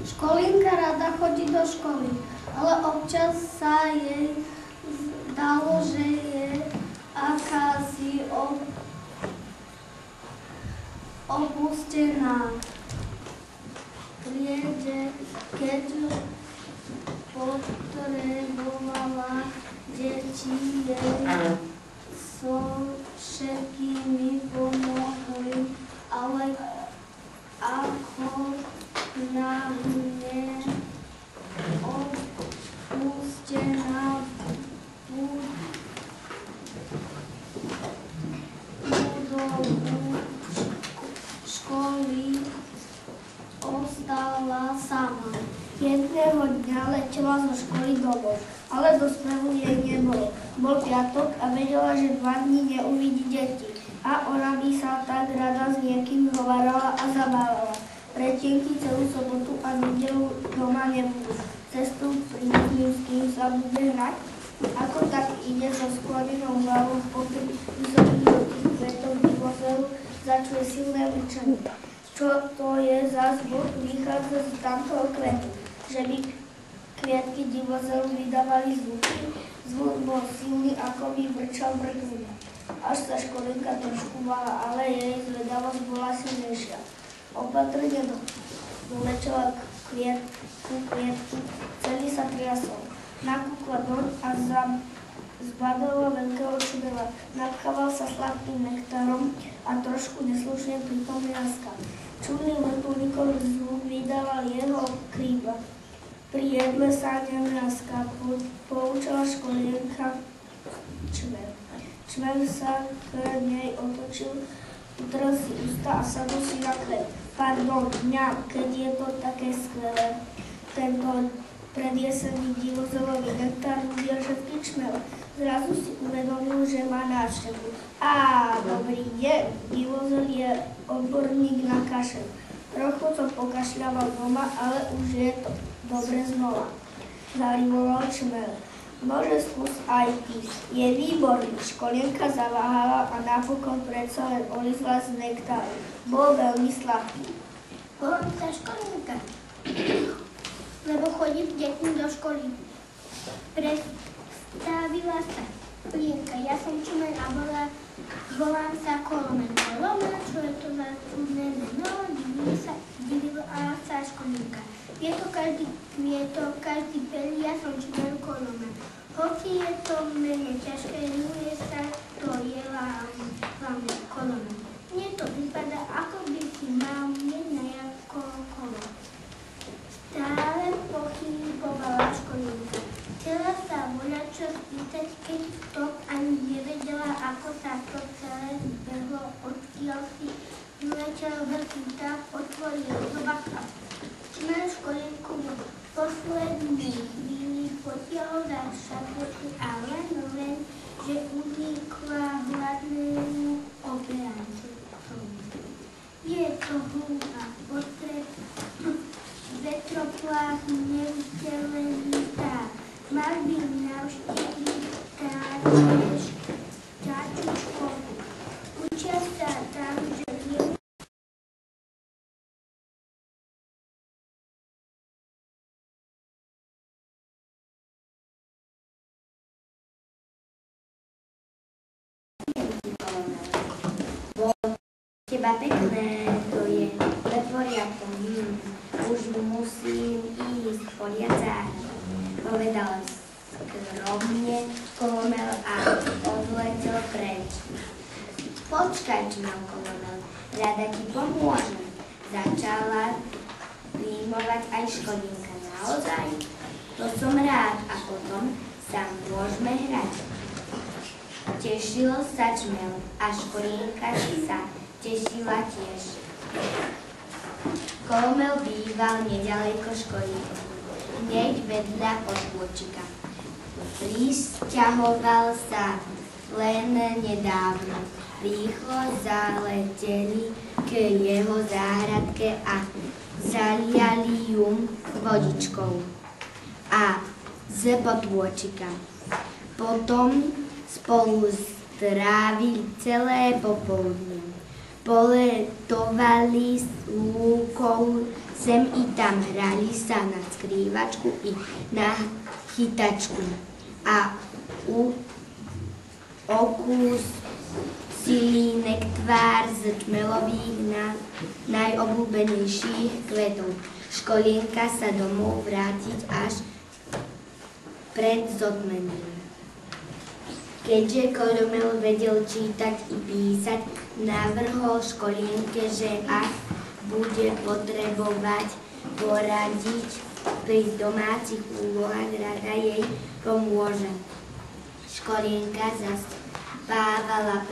Školinka rada chodí do školy, ale občas sa jej zdalo, že je akási opustená. Triede, keď potrebovala deti, jej so všetkými pomohli, ale ako náhle opustená budovu školy ostala sama. Jedného dňa letela zo školy domov, ale do spevu jej nebolo. Bol piatok a vedela, že 2 dní neuvidí deti. A ona by sa tak rada s niekým hovarala a zabávala. Pretienky celú sobotu a nedeľu doma nebudú. Cestu príbuzním, s kým sa bude hrať. Ako tak ide so sklonenou hlavou popri vysokých veľkých kvetov divozelu, začuje silné mlčanie. Čo to je za zvuk, vychádza z tamtoho kvetu, že by kvietky divozelu vydávali zvuky. Zvuk bol silný, ako by vrčal vrtvina. Až sa školinka trošku bála, ale jej zvedavosť bola silnejšia. Opatrne doletela k kvietku, celý sa triasol. Nakúkla doň a zbadala veľkého čmela. Napchával sa sladkým nektárom a trošku neslušne pritom mľaskal. Čudný vrtuľníkový zvuk vydával jeho kríba. Pri jedle sa nemľaská, poučala školienka čmel. Čmel sa k nej otočil, utrel si ústa a sadol si na kvet. Pardon, mňa, keď je to také skvelé. Tento predjesený divozelový nektár udiel všetky čmele. Zrazu si uvedomil, že má návštevu. Dobrý deň, divozel je odborník na kašel. Trochu som pokašľaval doma, ale už je to dobre znova. Zarivoval čmel. Bože, skús aj ty. Je výborný. Školienka zaváhala a napokon predsa len olizla z nektáru. Bol veľmi sladký. Volám sa Školienka, lebo chodím s deťmi do školy. Predstavila sa Školienka. Ja som čumel a volám sa Kolomen. Kolomen, čo je to za čudné meno? Divila sa Školienka. Je to každý kvietok, každý pelí, ja som čumel Kolomen. Hoci je to mene ťažké, miluje sa, to je hlavne Kolomen. Mne to vypadá, ako by si mal mne nejako kolo. Stále pochybovala Školienka. Chcela sa voľačo spýtať, keď to ani nevedela, ako sa to celé zbehlo, odkiaľ si vyletel veľký vták, otvoril zobák a čmel Školienku v poslednej chvíli potiahol za šatku a len, že unikla hladnému oberancovi. Je to hlúpa, vetroplách neutelený vták. Mal by navštíviť táču školu. Učia sa tam, že teba pekné to je, letvoriatko, už musím ísť poliacať, povedal skromne Kolomel a odletel preč. Počkaj, čmel Kolomel, rada ti pomôžem. Začala rímovať aj Školienka. Naozaj? To som rád a potom sa môžeme hrať. Tešil sa čmel a Školienka sa tešila tiež. Kolomel býval neďaleko školy, hneď vedľa potôčika. Prisťahoval sa len nedávno. Rýchlo zaleteli k jeho záhradke a zaliali ju vodičkou a z potôčika. Potom spolu strávili celé popoludne. Poletovali s lúkou, Sem i tam hrali sa na skrývačku i na chytačku. A u okúsili nektvár z čmelových najobľúbenejších kvetov. Školienka sa domov vrátiť až pred zotmením. Keďže Kolomel vedel čítať i písať, navrhol Školienke, že ak bude potrebovať poradiť pri domácich úlohách, rada jej pomôže. Školienka zaspávala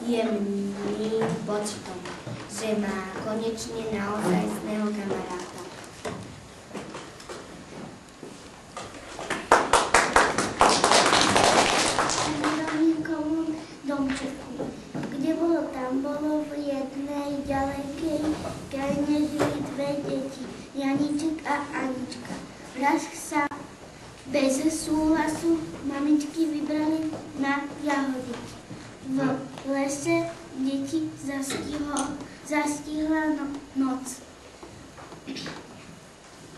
príjemným pocitom, že má konečne naozajstného kamaráta. Bolo v jednej ďalekej krajine žili dve deti, Janiček a Anička. Raz sa bez súhlasu mamičky vybrali na jahody. V lese deti zastihla noc.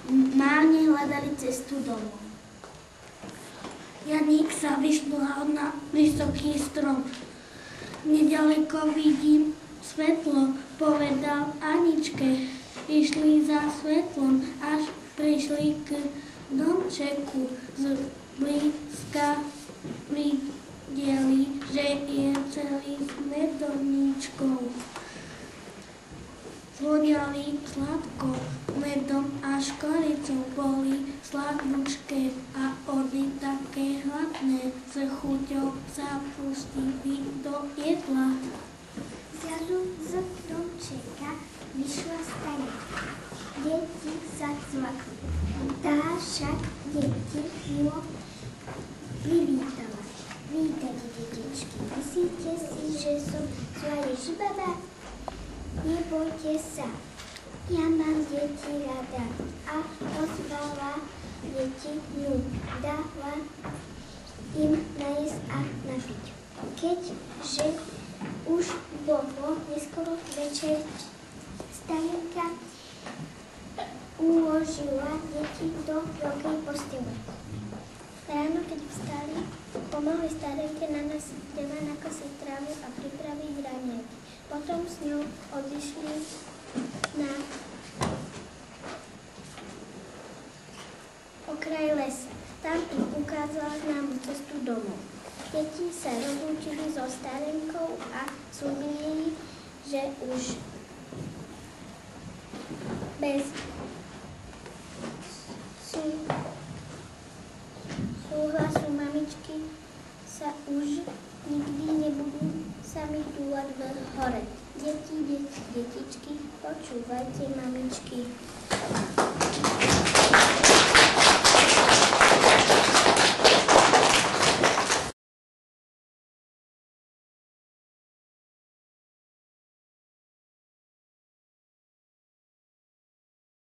Márne hľadali cestu domov. Janík sa vyšplhal na vysoký strom. Nedaleko vidím svetlo, povedal Aničke. Išli za svetlom, až prišli k domčeku. Zblízka videli, že je celý s medovníčkou. Zvoniali sladko, medom a škoricou, boli sladúčké a oni také hladné, s chuťou sa pustili do jedla. Zrazu z domčeka vyšla stanička. Deti sa zlakli. Tá však deti milo privítala. Vítajte, detičky. Myslíte si, že som zlá ježibaba? Nebojte sa, ja mám deti rada. A pozvala deti ňu, dala im najesť a napiť. Keďže už bolo neskoro večer, starenka uložila deti do veľkej postele. Ráno, keď vstali, pomohli starenke nanesiť dreva, nakosiť trávu a pripraviť raňajky. Potom s ňou odišli na okraj lesa. Tam im ukázala známu cestu domov. Deti sa rozlúčili so starenkou a slúbili jej, že už bez súhlasu mamičky sa už nikdy nebudú sami túlať v hore. Deti, detičky, počúvajte mamičky.